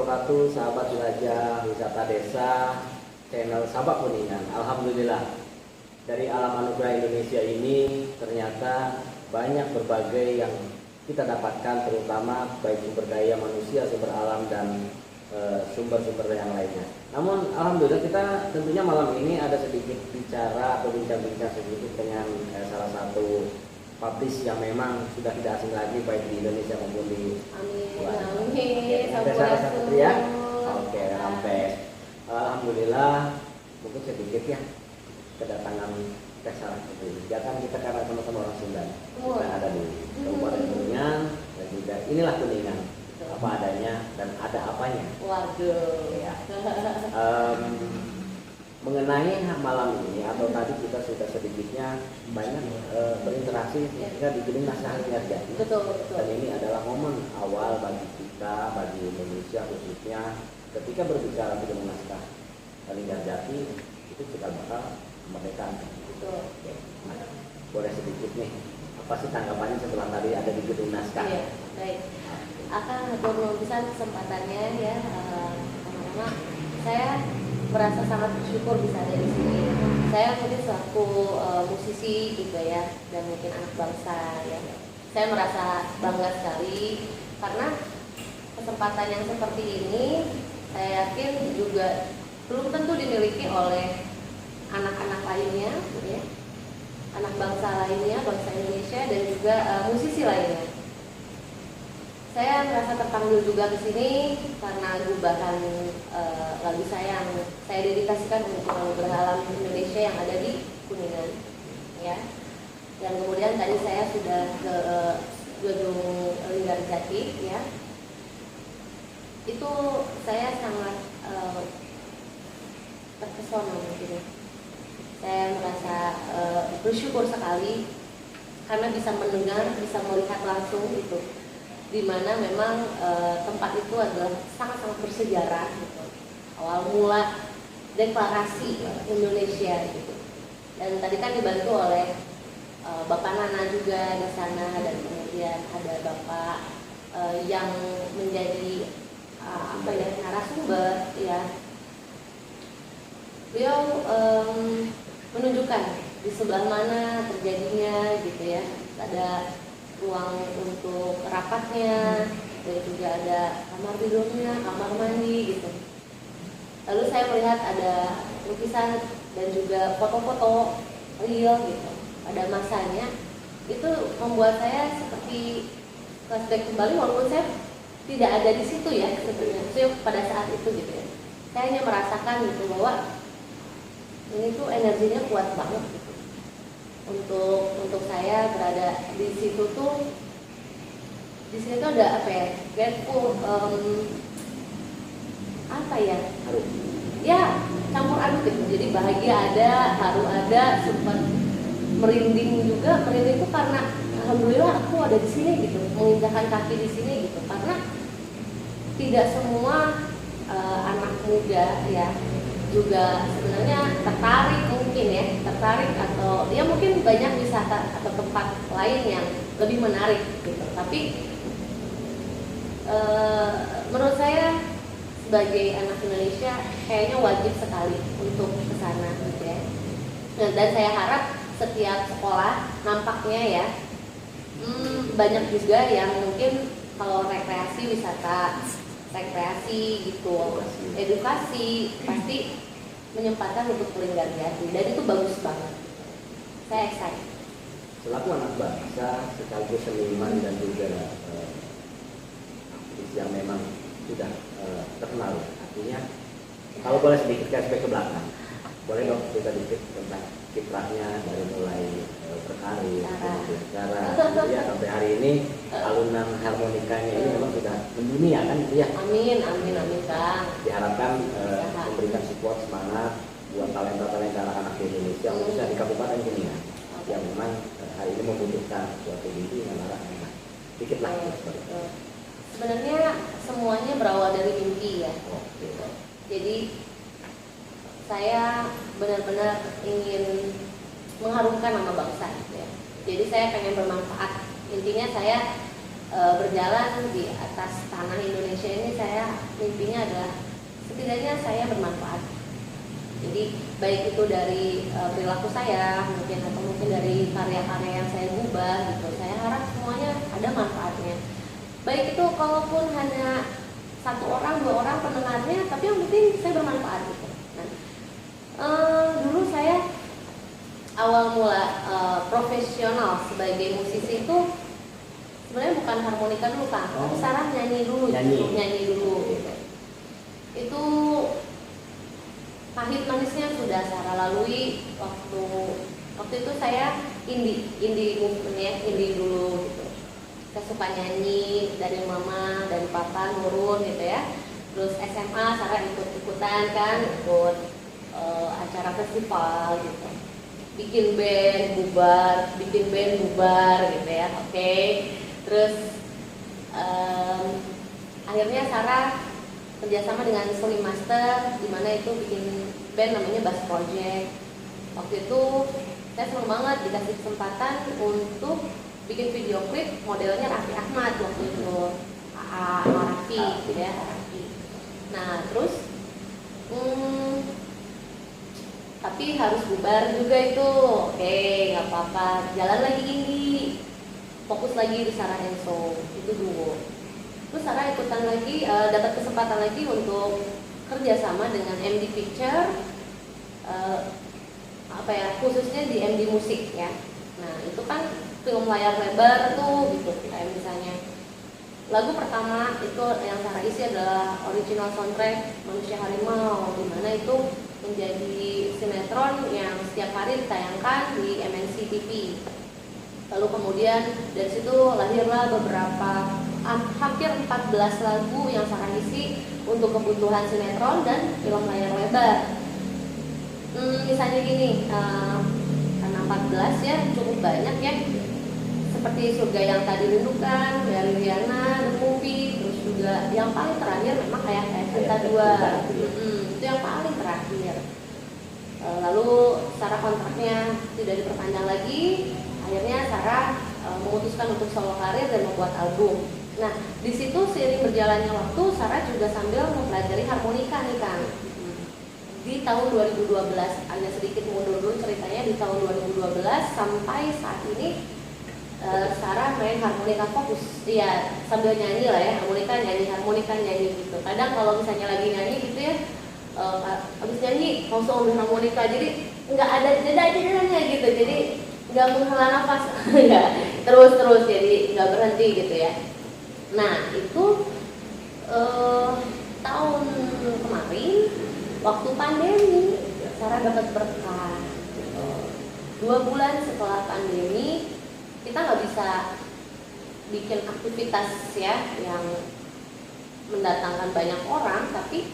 wabarakatuh, sahabat jelajah wisata desa channel Sabak Kuningan. Alhamdulillah, dari alam anugerah Indonesia ini ternyata banyak berbagai yang kita dapatkan, terutama baik sumber daya manusia, sumber alam, dan sumber-sumber yang lainnya. Namun alhamdulillah kita tentunya malam ini ada sedikit bicara atau bincang-bincang sedikit dengan salah satu publish yang memang sudah tidak asing lagi baik di Indonesia maupun di luar. Amin. Ada salah satu ya. Oke, Rampes. Alhamdulillah, mungkin sedikit ya kedatangan Teh Sarah ini. Ya kan kita karena sama-sama orang Sunda. Kita ada di Kabupaten Kuningan dan juga inilah Kuningan apa adanya dan ada apanya. Waduh. Ya. Mengenai malam ini atau tadi kita sudah sedikitnya banyak berinteraksi ketika di gedung naskah Linggarjati. Betul. Dan ini adalah momen awal bagi kita, bagi Indonesia khususnya, ketika berbicara gedung naskah Linggarjati itu kita bakal kemerdekaan. Betul. Oke. Nah, boleh sedikit nih, apa sih tanggapannya setelah tadi ada di gedung naskah? Iya, baik. Akan bernulis kesempatannya ya, pertama-tama saya merasa sangat bersyukur bisa ada di sini. Saya mungkin selaku musisi juga ya, dan mungkin anak bangsa ya. Saya merasa bangga sekali karena kesempatan yang seperti ini saya yakin juga belum tentu dimiliki oleh anak-anak lainnya, ya, anak bangsa lainnya, bangsa Indonesia, dan juga musisi lainnya. Saya merasa terpanggil juga ke sini karena gubahan lagu saya yang saya dedikasikan untuk lagu berhalam Indonesia yang ada di Kuningan, ya. Dan kemudian tadi saya sudah ke gedung Linggarjati, ya. Itu saya sangat terpesona mungkin. Saya merasa bersyukur sekali karena bisa mendengar, bisa melihat langsung gitu, di mana memang tempat itu adalah sangat-sangat bersejarah gitu. Awal mula deklarasi Indonesia gitu. Dan tadi kan dibantu oleh Bapak Nana juga di sana, dan kemudian ada Bapak yang menjadi narasumber ya. Beliau menunjukkan di sebelah mana terjadinya gitu ya. Ada ruang untuk rapatnya, dan juga ada kamar tidurnya, kamar mandi gitu. Lalu saya melihat ada lukisan dan juga foto-foto real gitu pada masanya. Itu membuat saya seperti flashback kembali, walaupun saya tidak ada di situ ya sebenarnya pada saat itu gitu ya. Saya hanya merasakan gitu bahwa ini tuh energinya kuat banget gitu. Untuk saya berada di situ tuh, di sini tuh ada apa ya, grateful, apa ya, Haru. Ya campur aduk gitu. Jadi bahagia ada, haru ada, sempat merinding juga. Merinding itu karena alhamdulillah aku ada di sini gitu, menginjakan kaki di sini gitu. Karena tidak semua anak muda ya juga sebenarnya tertarik atau ya mungkin banyak wisata atau tempat lain yang lebih menarik gitu. Tapi menurut saya sebagai anak Indonesia kayaknya wajib sekali untuk ke sana gitu ya. Dan saya harap setiap sekolah nampaknya ya banyak juga yang mungkin kalau rekreasi, wisata rekreasi gitu, edukasi pasti menyempatkan untuk Linggarjati, dan itu bagus banget. Saya excited. Selaku anak bangsa, sekaligus seniman dan juga aktivis yang memang sudah terkenal, artinya kalau boleh sedikit flashback ke belakang, boleh dong kita dikit tentang kiprahnya dari mulai berkarir, cara ya sampai hari ini alunan harmonikanya ini memang sudah mendunia kan gitu ya. Amin Kang. Diharapkan memberikan support semangat buat talenta-talenta anak-anak di Indonesia, khususnya di Kabupaten Kuningan yang memang hari ini membutuhkan suatu mimpi yang arahnya dikit lah. Sebenarnya semuanya berawal dari mimpi ya. Jadi saya benar-benar ingin mengharumkan nama bangsa gitu ya. Jadi saya pengen bermanfaat. Intinya saya berjalan di atas tanah Indonesia ini, saya mimpinya adalah setidaknya saya bermanfaat. Jadi baik itu dari perilaku saya mungkin, atau mungkin dari karya-karya yang saya ubah gitu, saya harap semuanya ada manfaatnya. Baik itu kalaupun hanya 1 orang 2 orang pendengarnya, tapi yang penting saya bermanfaat gitu. Nah, dulu saya awal mula profesional sebagai musisi itu sebenarnya bukan harmonika dulu Kang, tapi Sarah nyanyi dulu gitu. Itu pahit manisnya sudah Sarah lalui waktu itu saya indie movement ya, indie dulu gitu. Saya suka nyanyi dari mama, dari papa nurun gitu ya. Terus SMA Sarah ikut-ikutan kan, ikut acara festival gitu. Bikin band bubar gitu ya. Oke. Terus akhirnya Sarah kerjasama dengan Sony Master, di mana itu bikin band namanya Bass Project. Waktu itu saya senang banget dikasih kesempatan untuk bikin video klip modelnya Raffi Ahmad waktu itu, Raffi gitu ya, Raffi. Nah terus tapi harus bubar juga itu. Oke, nggak apa-apa, jalan lagi indie, fokus lagi di Sarah Enso itu dulu. Terus Sarah ikutan lagi, dapat kesempatan lagi untuk kerjasama dengan MD Picture, khususnya di MD Musik ya. Nah itu kan film layar lebar tuh gitu, kayak misalnya lagu pertama itu yang Sarah isi adalah original soundtrack Manusia Harimau, dimana itu menjadi sinetron yang setiap hari ditayangkan di MNC TV. Lalu kemudian dari situ lahirlah beberapa hampir 14 lagu yang Sarah isi untuk kebutuhan sinetron dan film layar lebar. Misalnya gini, karena 14 ya cukup banyak ya, seperti Surga Yang Tak Dirindukan dari Rihanna, The Movie, terus juga yang paling terakhir memang kayak Cinta 2, itu yang paling terakhir. Lalu Sarah kontraknya tidak diperpanjang lagi, akhirnya Sarah memutuskan untuk solo karir dan membuat album. Nah, di situ seiring berjalannya waktu, Sarah juga sambil mempelajari harmonika nih Kang. Di tahun 2012, agak sedikit mundur dulu ceritanya, di tahun 2012 sampai saat ini Sarah main harmonika fokus. Iya, sambil nyanyi lah ya, harmonika nyanyi gitu. Kadang kalau misalnya lagi nyanyi gitu ya, habis nyanyi langsung ambil harmonika, jadi nggak ada jedanya gitu, jadi nggak menghela nafas, terus jadi nggak berhenti gitu ya. Nah itu tahun kemarin waktu pandemi Sarah dapat berkah. 2 bulan setelah pandemi kita nggak bisa bikin aktivitas ya yang mendatangkan banyak orang, tapi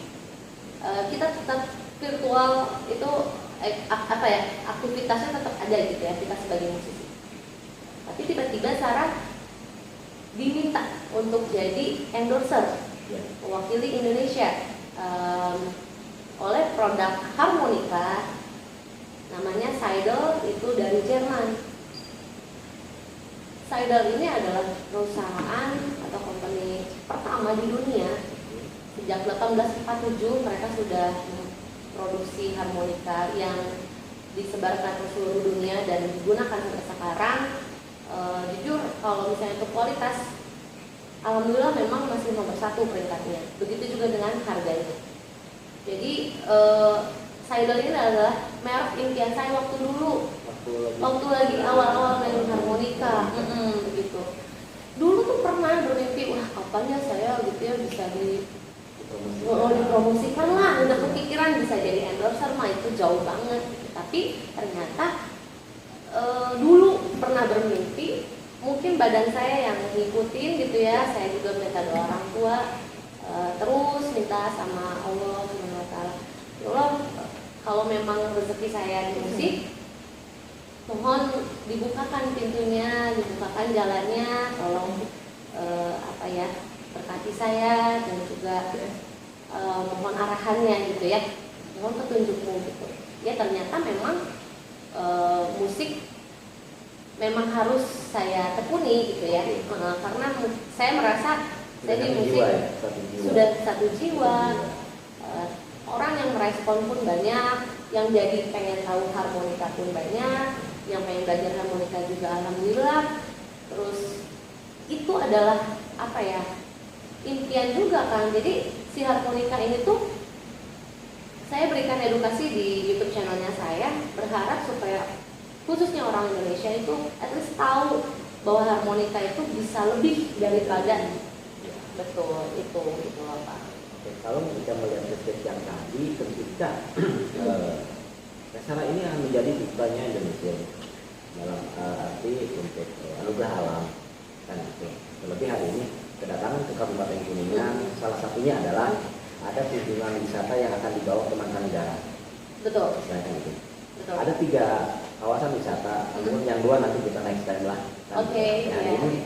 kita tetap virtual itu aktivitasnya tetap ada gitu ya kita sebagai musisi. Tapi tiba-tiba Sarah diminta untuk jadi endorser mewakili Indonesia oleh produk harmonika namanya Seidel, itu dari Jerman. Seidel ini adalah perusahaan atau company pertama di dunia. Sejak 1847 mereka sudah memproduksi harmonika yang disebarkan ke seluruh dunia dan digunakan sampai sekarang. Jujur kalau misalnya untuk kualitas, alhamdulillah memang masih nomor 1 peringkatnya. Begitu juga dengan harganya. Jadi Seidel ini adalah merek impian saya waktu dulu, waktu lagi awal-awal main harmonika, begitu. Dulu tuh pernah bermimpi, wah kapan ya saya gitu ya bisa dipromosikan lah, udah kepikiran bisa jadi endorser mah itu jauh banget. Tapi ternyata dulu pernah bermimpi, mungkin badan saya yang ngikutin gitu ya. Saya juga minta doa orang tua, terus minta sama Allah Subhanahu wa Ta'ala, ya Allah kalau memang rezeki saya di musik, mohon dibukakan pintunya, dibukakan jalannya, tolong berkati saya dan juga mohon arahannya gitu ya, mohon petunjukmu gitu. Ya ternyata memang musik memang harus saya tekuni gitu ya, karena saya merasa Saya di satu musik jiwa ya, satu jiwa. sudah satu jiwa. Orang yang merespon pun banyak, yang jadi pengen tahu harmonika pun banyak, yang pengen belajar harmonika juga alhamdulillah. Terus itu adalah apa ya, impian juga kan. Jadi si harmonika ini tuh saya berikan edukasi di YouTube channelnya saya, berharap supaya khususnya orang Indonesia itu at least tahu bahwa harmonika itu bisa lebih daripada betul itu loh Pak. Oke, kalau kita melihat riset yang tadi, ketika Pesara ini akan menjadi dutranya Indonesia dalam arti untuk anugerah alam kan itu. Terlebih hari ini kedatangan ke Kabupaten Kuningan, salah satunya adalah ada kunjungan wisata yang akan dibawa ke mancanegara. Betul. Misalkan itu. Betul. Ada 3 kawasan wisata, namun yang 2 nanti kita next time lah. Oke, Nah, iya. ini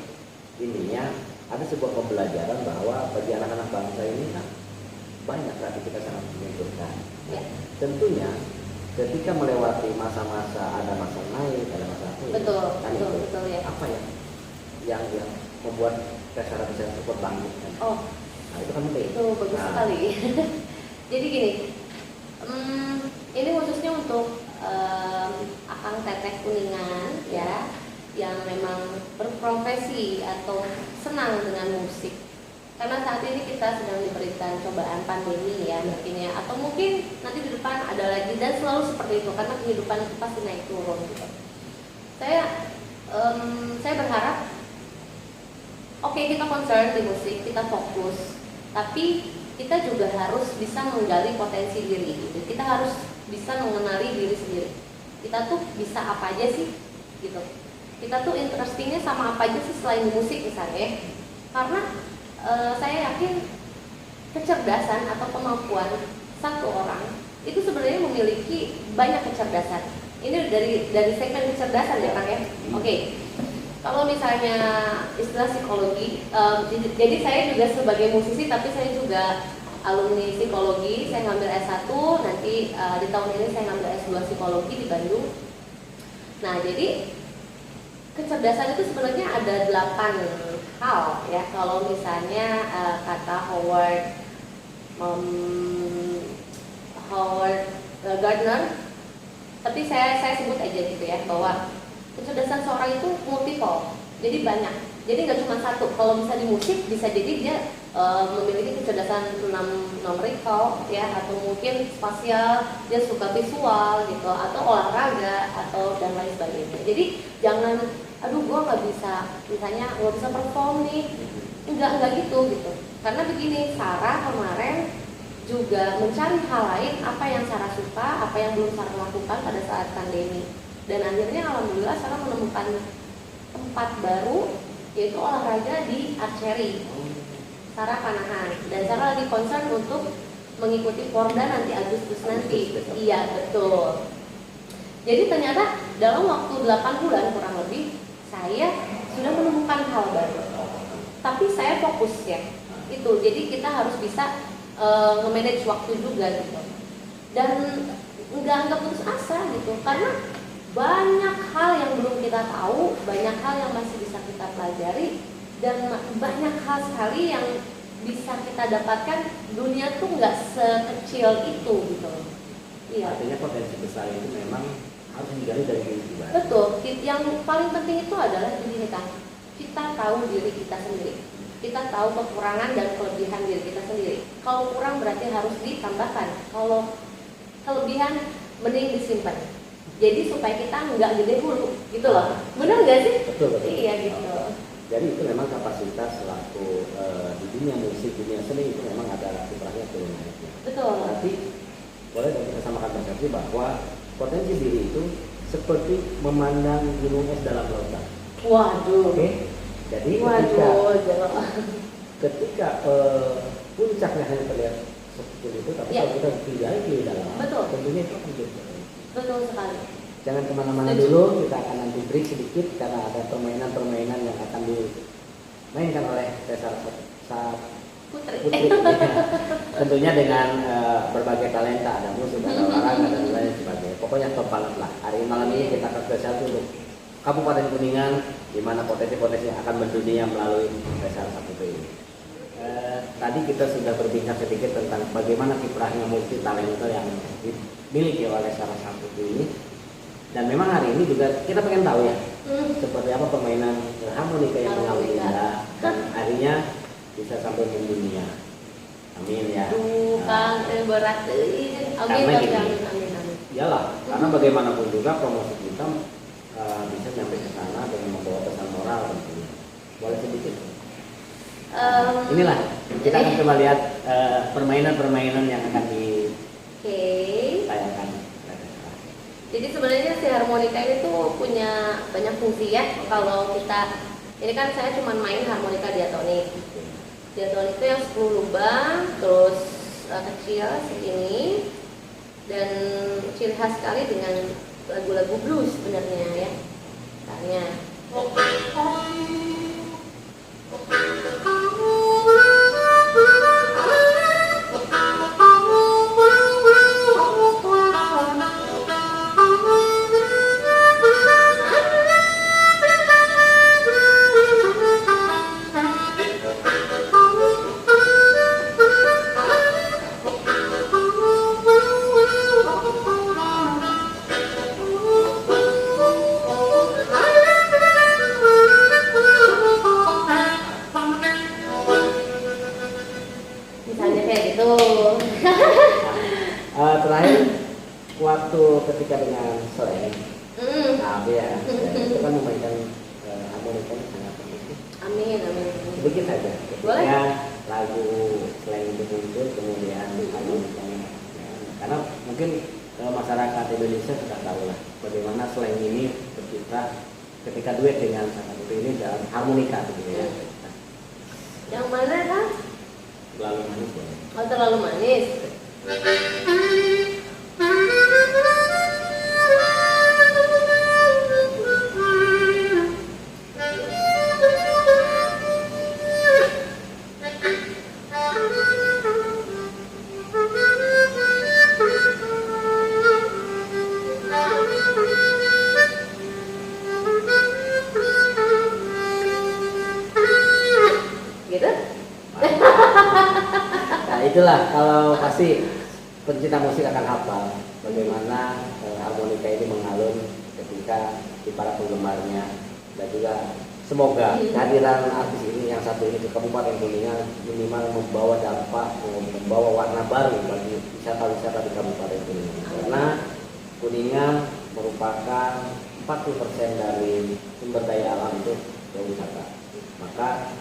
intinya ada sebuah pembelajaran bahwa bagi anak-anak bangsa ini kan banyak kreativitas sangat menentukan. Ya. Tentunya ketika melewati masa-masa, ada masa naik, ada masa turun. Betul, Kan betul, itu. betul ya. Apa yang membuat Pesara bisa support bangkit kan? Oh, Nah, itu kan penting. itu bagus Nah, sekali. Jadi gini, ini khususnya untuk Akang Teteh Kuningan ya, yang memang berprofesi atau senang dengan musik. Karena saat ini kita sedang diberikan cobaan pandemi ya mungkin ya, atau mungkin nanti di depan ada lagi, dan selalu seperti itu karena kehidupan itu pasti naik turun gitu. Saya berharap oke, kita concern di musik, kita fokus, tapi kita juga harus bisa menggali potensi diri gitu. Kita harus bisa mengenali diri sendiri. Kita tuh bisa apa aja sih gitu. Kita tuh interestingnya sama apa aja sih selain di musik misalnya. Karena saya yakin kecerdasan atau kemampuan satu orang itu sebenarnya memiliki banyak kecerdasan. Ini dari segmen kecerdasan ya Kang ya. Oke. Kalau misalnya istilah psikologi, jadi saya juga sebagai musisi tapi saya juga alumni psikologi, saya ngambil S1, nanti di tahun ini saya ngambil S2 psikologi di Bandung. Nah jadi kecerdasan itu sebenarnya ada 8 hal ya. Kalau misalnya kata Howard Gardner, tapi saya sebut aja gitu ya, bahwa kecerdasan seorang itu multiple, jadi banyak. Jadi nggak cuma satu. Kalau bisa di musik, bisa jadi dia memiliki kecerdasan numerical ya, atau mungkin spasial, dia suka visual gitu, atau olahraga atau dan lain sebagainya. Jadi jangan, aduh gua nggak bisa, misalnya nggak bisa perform nih, nggak gitu. Karena begini, Sarah kemarin juga mencari hal lain, apa yang Sarah suka, apa yang belum Sarah lakukan pada saat pandemi. Dan akhirnya alhamdulillah Sarah menemukan tempat baru, yaitu olahraga di archery. Sarah panahan, dan Sarah lagi concern untuk mengikuti Porda nanti Agustus nanti. Iya betul. Jadi ternyata dalam waktu 8 bulan kurang lebih saya sudah menemukan hal baru. Tapi saya fokus ya itu. Jadi kita harus bisa nge-manage waktu juga gitu. Dan nggak putus asa gitu, karena banyak hal yang belum kita tahu, banyak hal yang masih bisa kita pelajari, dan banyak hal sekali yang bisa kita dapatkan. Dunia tuh nggak sekecil itu gitu. Iya. Artinya potensi besar itu memang harus digali dari diri kita. Betul. Yang paling penting itu adalah diri kita tahu diri kita sendiri. Kita tahu kekurangan dan kelebihan diri kita sendiri. Kalau kurang berarti harus ditambahkan. Kalau kelebihan mending disimpan. Jadi supaya kita nggak gede dulu, gitu loh. Benar nggak sih? Betul. Iya gitu. Jadi itu memang kapasitas selaku di dunia musik, dunia seni itu memang ada kiprahnya turun naiknya. Betul. Berarti boleh kita samakan persepsi bahwa potensi diri itu seperti memandang gunung es dalam lautan. Waduh. Oke. Jadi ketika puncaknya hanya terlihat seperti itu, tapi Ya. kalau kita tinggal di dalam, Betul. tentunya itu akan jadi. Betul sekali. Jangan kemana-mana dulu, kita akan nanti break sedikit karena ada permainan-permainan yang akan dimainkan oleh saat Putri. Putri. Tentunya dengan berbagai talenta, ada musik, ada olahraga dan lain sebagainya. Pokoknya top banget lah. Hari malam ini kita akan spesial untuk Kabupaten Kuningan, di mana potensi-potensi yang akan mendunia melalui Pesara Putri ini. Tadi kita sudah berbincang sedikit tentang bagaimana kiprahnya multi talenta yang dimiliki oleh salah satu ini. Dan memang hari ini juga kita pengen tahu ya, seperti apa permainan harmonika yang mengawali indah dan akhirnya bisa sampai mendunia. Amin ya. Kang berat amin amin. Iyalah, karena bagaimanapun juga promosi kita bisa sampai ke sana dengan membawa pesan moral tentunya. Boleh sedikit? Inilah kita akan coba lihat permainan-permainan yang akan ditayangkan. Jadi sebenarnya si harmonika ini tuh punya banyak fungsi ya. Kalau kita ini kan saya cuma main harmonika diatonik. Diatonik itu yang 10 lubang, terus kecil segini dan ciri khas sekali dengan lagu-lagu blues sebenarnya ya. Misalnya kayak gitu. Terakhir waktu ketika dengan Soe, ya, itu kan memainkan harmonika sangat penting. Amin. Sedikit saja. Boleh. Ya, lagu selain itu muncul kemudian harmonikanya. Karena mungkin masyarakat Indonesia sudah tahu lah bagaimana slang ini tercipta ketika duet dengan salah satu ini dalam harmonika gitu ya. Yang mana kan? Terlalu manis ya. Oh, terlalu manis. Gitu? Nah itulah kalau pasti pencinta musik akan hafal bagaimana harmonika ini mengalun ketika di para penggemarnya, dan juga semoga kehadiran artis ini yang satu ini ke Kabupaten Kuningan minimal membawa dampak, membawa warna baru bagi wisata-wisata di Kabupaten Kuningan, karena Kuningan merupakan 40% dari sumber daya alam itu wisata. Maka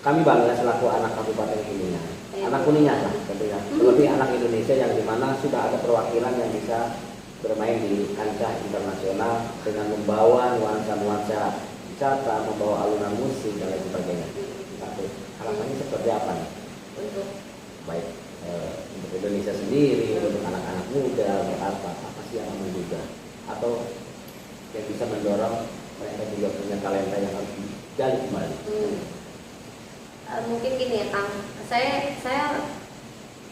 kami bangga selaku anak Kabupaten Kuningan, anak Kuningan lah tentunya, terlebih anak Indonesia yang dimana sudah ada perwakilan yang bisa bermain di kancah internasional dengan membawa nuansa-nuansa wisata, membawa alunan musik dan lain sebagainya. Satu, harapannya seperti apa nih? Untuk Baik untuk Indonesia sendiri, untuk anak-anak muda, untuk apa sih yang akan juga, atau yang bisa mendorong mereka juga punya talenta yang harus digali kembali. Mungkin gini ya Kang, saya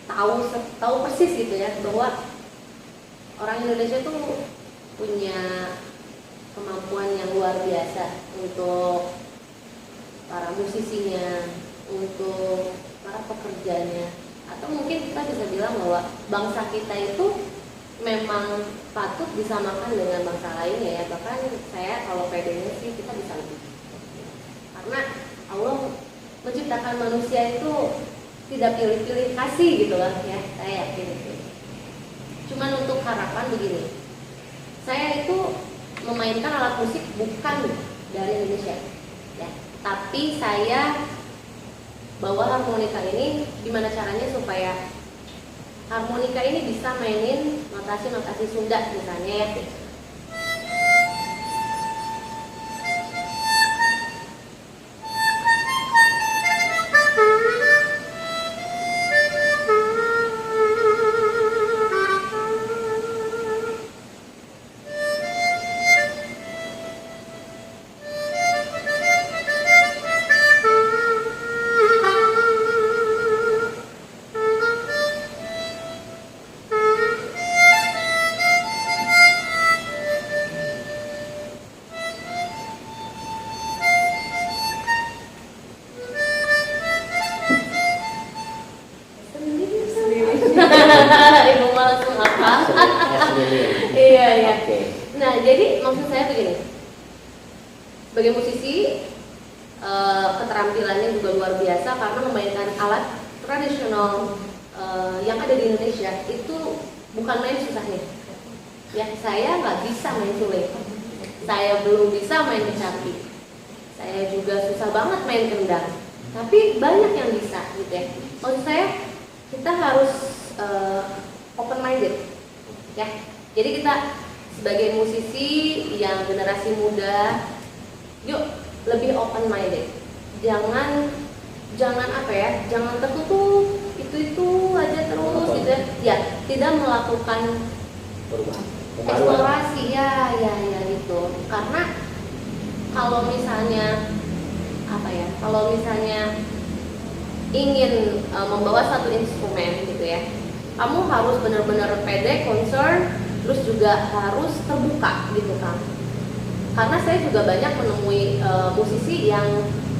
tahu persis gitu ya bahwa orang Indonesia tuh punya kemampuan yang luar biasa untuk para musisinya, untuk para pekerjanya, atau mungkin kita bisa bilang bahwa bangsa kita itu memang patut disamakan dengan bangsa lain ya. Bahkan saya kalau pedenya sih kita bisa lebih, karena Allah menciptakan manusia itu tidak pilih-pilih kasih gitu lah ya, saya yakin itu. Cuman untuk harapan begini, saya itu memainkan alat musik bukan dari Indonesia ya, tapi saya bawa harmonika ini gimana caranya supaya harmonika ini bisa mainin notasi-notasi Sunda misalnya ya. maklumin. Iya, iya. Oke. Nah, jadi maksud saya begini. Sebagai musisi, keterampilannya juga luar biasa karena memainkan alat tradisional yang ada di Indonesia itu bukan main susahnya. Ya, saya nggak bisa main suling, saya belum bisa main kecapi, saya juga susah banget main kendang. Tapi banyak yang bisa, gitu ya. Maksud saya kita harus open minded, ya. Jadi kita sebagai musisi yang generasi muda, yuk lebih open minded. Jangan apa ya, jangan tertutup itu aja terus gitu ya. Ya, tidak melakukan Perubahan. eksplorasi ya gitu. Karena kalau misalnya apa ya, kalau misalnya ingin membawa satu instrumen gitu ya, kamu harus benar-benar pede, concern, terus juga harus terbuka gitu kan. Karena saya juga banyak menemui musisi yang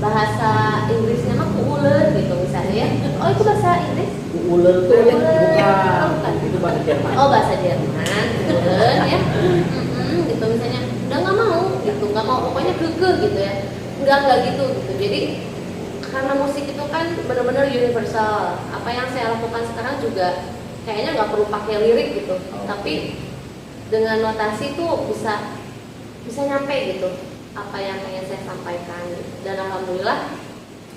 bahasa Inggrisnya mah kuulen gitu misalnya ya. Oh, itu bahasa Inggris? Uler tuh Bukan. itu bahasa Jerman. Oh, bahasa Jerman, kuulen ya. Gitu misalnya, udah nggak mau pokoknya kekeh gitu ya. Enggak gitu. Jadi karena musik itu kan benar-benar universal. Apa yang saya lakukan sekarang juga kayaknya nggak perlu pakai lirik gitu. Tapi dengan notasi tuh bisa nyampe gitu apa yang pengen saya sampaikan gitu. Dan alhamdulillah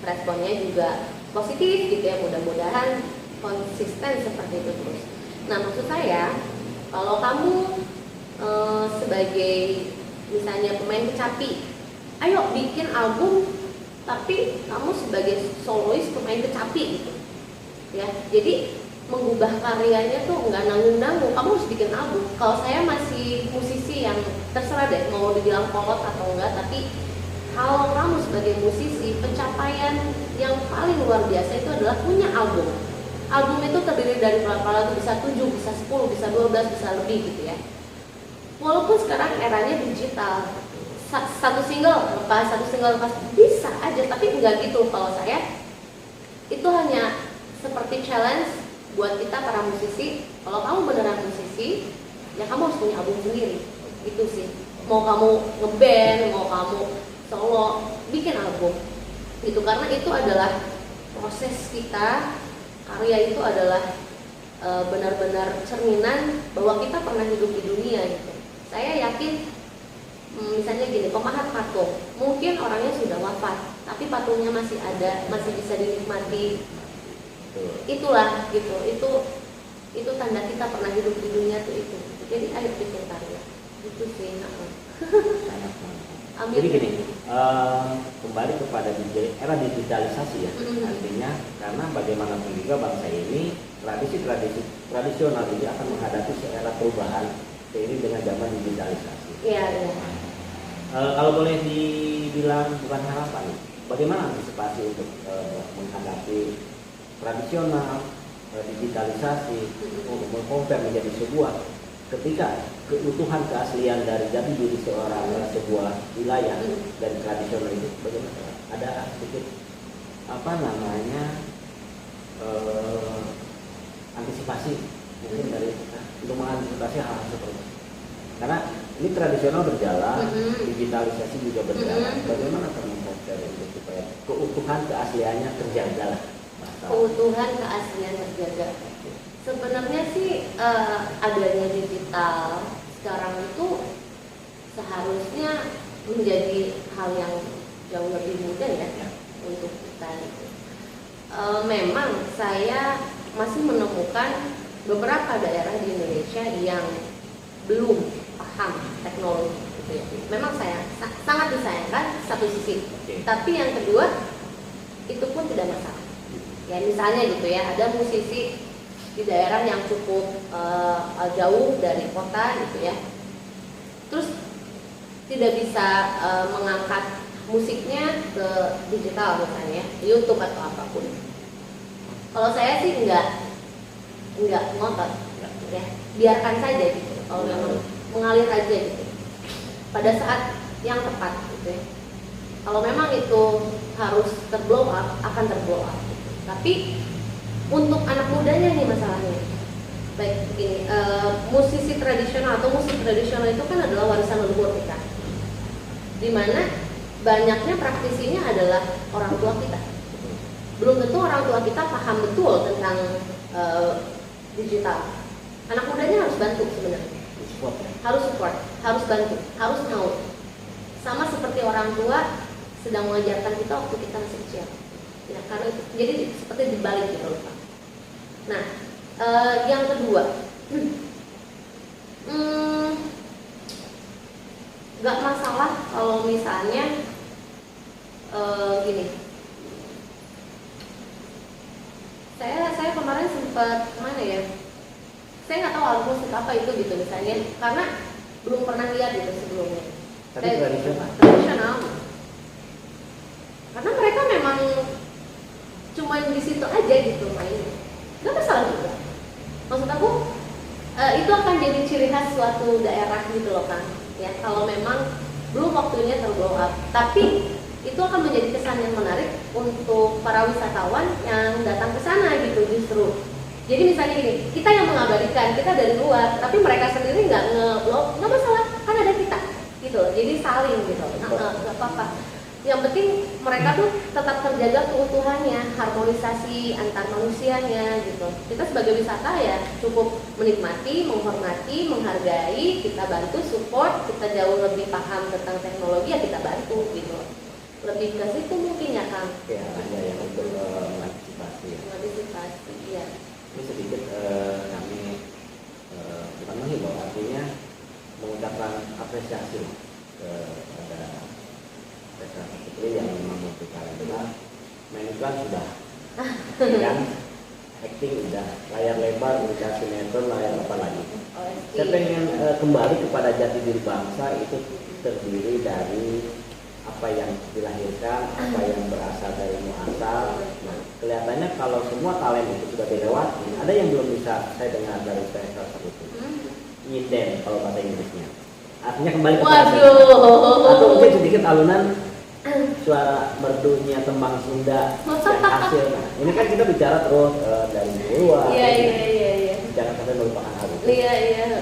responnya juga positif gitu ya, mudah-mudahan konsisten seperti itu terus. Nah, maksud saya kalau kamu sebagai misalnya pemain kecapi, ayo bikin album tapi kamu sebagai solois pemain kecapi gitu ya. Jadi mengubah karyanya tuh nggak nanggung-nanggung, kamu harus bikin album. Kalau saya masih musisi yang terserah deh mau dibilang kolot atau enggak, tapi kalau kamu sebagai musisi, pencapaian yang paling luar biasa itu adalah punya album. Album itu terdiri dari berapa lagu, bisa 7, bisa 10, bisa 12, bisa lebih gitu ya. Walaupun sekarang eranya digital, satu single lepas, bisa aja, tapi enggak gitu. Kalau saya itu hanya seperti challenge buat kita para musisi. Kalau kamu beneran musisi, ya kamu harus punya album sendiri. Itu sih. Mau kamu ngeband, mau kamu solo, bikin album. Gitu, karena itu adalah proses kita. Karya itu adalah benar-benar cerminan bahwa kita pernah hidup di dunia gitu. Saya yakin misalnya gini, pemahat patung, mungkin orangnya sudah wafat, tapi patungnya masih ada, masih bisa dinikmati. Itulah gitu, itu tanda kita pernah hidup di dunia tuh itu. Jadi ayo bikin karya itu sih. Jadi gini, kembali kepada era digitalisasi ya. Artinya karena bagaimanapun juga bangsa ini tradisi tradisional ini akan menghadapi era perubahan seiring dengan zaman digitalisasi. Iya. Kalau boleh dibilang bukan harapan, bagaimana antisipasi untuk menghadapi tradisional, digitalisasi, untuk mengcompare menjadi sebuah, ketika keutuhan keaslian dari jati diri sebuah wilayah dari tradisional itu bagaimana? Ada sedikit antisipasi mungkin dari kita untuk mengantisipasi hal-hal seperti itu. Karena ini tradisional berjalan, digitalisasi juga berjalan. Bagaimana mengcompare itu supaya keutuhan keasliannya terjaga lah? Keutuhan keaslian terjaga. Sebenarnya sih adanya digital sekarang itu seharusnya menjadi hal yang jauh lebih mudah ya untuk kita gitu. Memang saya masih menemukan beberapa daerah di Indonesia yang belum paham teknologi gitu ya. Memang saya sangat disayangkan satu sisi, tapi yang kedua itu pun tidak masalah. Ya misalnya gitu ya, ada musisi di daerah yang cukup jauh dari kota gitu ya, terus tidak bisa mengangkat musiknya ke digital misalnya, YouTube atau apapun. Kalau saya sih enggak ngotot ya, biarkan saja gitu. Kalau memang mengalir aja gitu pada saat yang tepat gitu ya. Kalau memang itu harus terblow up, akan terblow up gitu. Tapi untuk anak mudanya nih masalahnya, Baik, begini, musisi tradisional atau musik tradisional itu kan adalah warisan leluhur kita, dimana banyaknya praktisinya adalah orang tua kita. Belum tentu orang tua kita paham betul tentang digital. Anak mudanya harus bantu sebenarnya, harus support, harus bantu, harus mau. Sama seperti orang tua sedang mengajarkan kita waktu kita masih kecil. Ya, karena itu, jadi seperti dibalik gitu loh Pak. Nah, yang kedua, nggak masalah kalau misalnya gini. Saya kemarin sempat mana ya? Saya nggak tahu alat musik apa itu gitu misalnya, karena belum pernah lihat gitu sebelumnya. Tapi Tradisional. Karena mereka memang cuma di situ aja gitu mainnya. Nggak masalah juga. Maksud aku itu akan jadi ciri khas suatu daerah gitu loh kan. Ya kalau memang belum waktunya terblow up. Tapi itu akan menjadi kesan yang menarik untuk para wisatawan yang datang ke sana gitu justru. Jadi misalnya gini, kita yang mengabadikan, kita dari luar, tapi mereka sendiri nggak nge-vlog, nggak masalah, kan ada kita gitu loh. Jadi saling gitu, nggak apa-apa. Yang penting mereka tuh tetap terjaga keutuhannya, harmonisasi antar manusianya gitu. Kita sebagai wisata ya cukup menikmati, menghormati, menghargai, kita bantu, support, kita jauh lebih paham tentang teknologi ya kita bantu gitu. Lebih ke situ mungkin ya Kang. Ya, hanya yang untuk mengantisipasi. Mengantisipasi, iya. Ini sedikit kami bukan menghimbau, artinya mengucapkan apresiasi kepada prestasi Putri yang memang memberikan adalah main iklan sudah, kan? Acting udah, layar lebar, udah sinetron, layar apa lagi? Saya pengen kembali kepada jati diri bangsa itu terdiri dari apa yang dilahirkan, apa yang berasal dari muasal. Nah, kelihatannya kalau semua talent itu sudah dilewati, ada yang belum bisa saya dengar dari Pesta itu. Nyinden kalau bahasa Inggrisnya. Artinya kembali kepada atau mungkin sedikit alunan suara merdunya tembang Sunda yang hasil. Nah, ini kan kita bicara terus dari luar. Iya. Jangan sampai melupakan hal itu. Iya.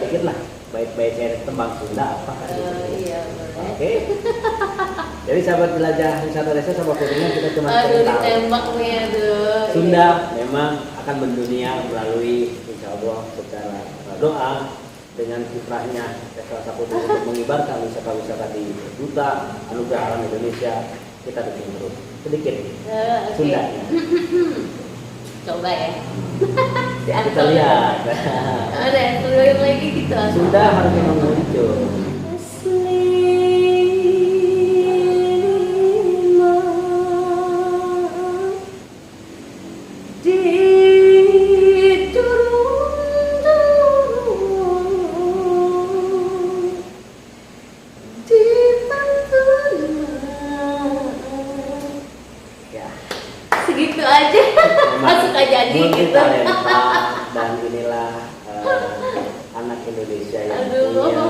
Sedikit lah, baik-baik saya tembang Sunda apa kan? Iya. Oke. Jadi sahabat jelajah wisata desa sama Putihnya kita cuma ditembak nih aduh. Sunda memang akan mendunia melalui insya Allah secara doa dengan kiprahnya Desa Saputra untuk mengibarkan wisata-wisata di Duta Anugerah Alam Indonesia. Kita bikin terus sedikit Sundanya. Coba ya. Ya kita lihat. Ada turunin lagi gitu. Sunda harus memang muncul. Segitu aja. Masuk aja jadi gitu. Dan inilah anak Indonesia yang punya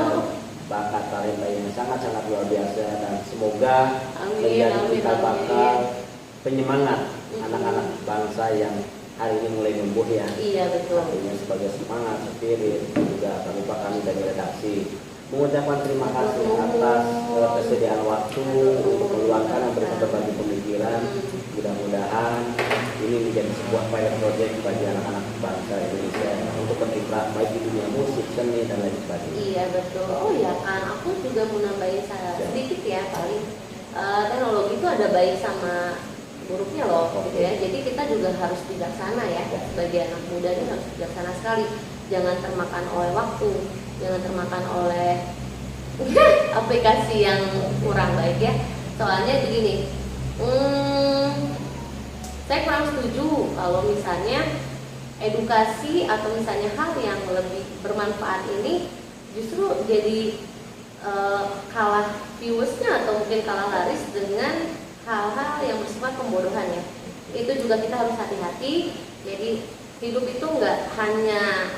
bakat talenta yang sangat-sangat luar biasa, dan semoga menjadi cikal bakal penyemangat anak-anak bangsa yang hari ini mulai numbuh ya. Iya betul. Artinya sebagai semangat, spirit, juga kami kami dari redaksi mengucapkan terima kasih atas kesediaan waktu untuk meluangkan dan berbagi pemikiran. Mudah-mudahan ini menjadi sebuah pilot project bagi anak-anak bangsa Indonesia untuk berkiprah baik di dunia musik, seni, dan lain sebagainya. Iya betul. Oh ya kan, aku juga mau nambahin sedikit ya paling. Teknologi itu ada baik sama buruknya loh, gitu ya. Jadi kita juga harus bijaksana ya. Sebagai anak muda ini harus bijaksana sekali. Jangan termakan oleh waktu, jangan termakan oleh aplikasi yang kurang baik ya. Soalnya begini, saya kurang setuju kalau misalnya edukasi atau misalnya hal yang lebih bermanfaat ini justru jadi kalah viewersnya atau mungkin kalah laris dengan hal-hal yang bersifat pembodohan ya. Itu juga kita harus hati-hati. Jadi hidup itu nggak hanya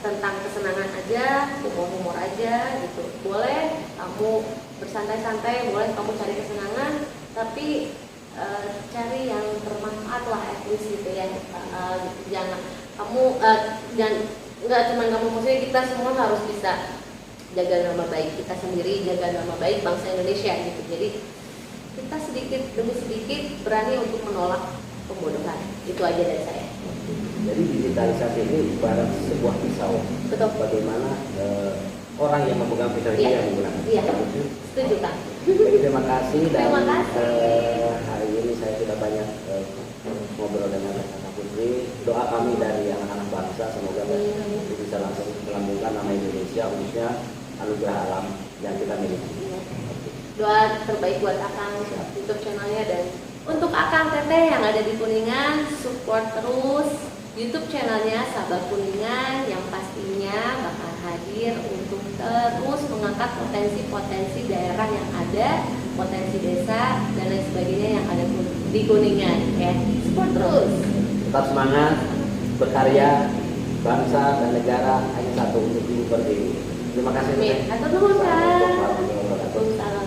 tentang kesenangan aja, humor-humor aja gitu. Boleh kamu bersantai-santai, boleh kamu cari kesenangan, tapi cari yang bermanfaat lah at least gitu ya. Jangan kamu nggak cuma kamu, maksudnya kita semua harus bisa jaga nama baik kita sendiri, jaga nama baik bangsa Indonesia gitu. Jadi kita sedikit demi sedikit berani untuk menolak pembodohan. Itu aja dari saya. Jadi digitalisasi ini ibarat sebuah pisau. Betul. Bagaimana orang yang memegang pisau itu yang menggunakan. Iya, setuju Kang. Baik, terima kasih. Dan Terima kasih. hari ini saya sudah banyak ngobrol dengan Kak Putri. Doa kami dari anak-anak bangsa semoga bisa langsung melambungkan nama Indonesia, khususnya anugerah alam yang kita miliki. Doa terbaik buat Akang YouTube channelnya, dan untuk Akang Teteh yang ada di Kuningan, support terus YouTube channelnya Sabah Kuningan yang pastinya bakal hadir untuk terus mengangkat potensi-potensi daerah yang ada, potensi desa dan lain sebagainya yang ada di Kuningan. Ya, support terus. Tetap semangat, berkarya, bangsa dan negara hanya satu, untuk ibu berdiri. Terima kasih. Amin. Atur nuhun, Kang. Assalamualaikum warahmatullahi wabarakatuh. Waalaikumsalam.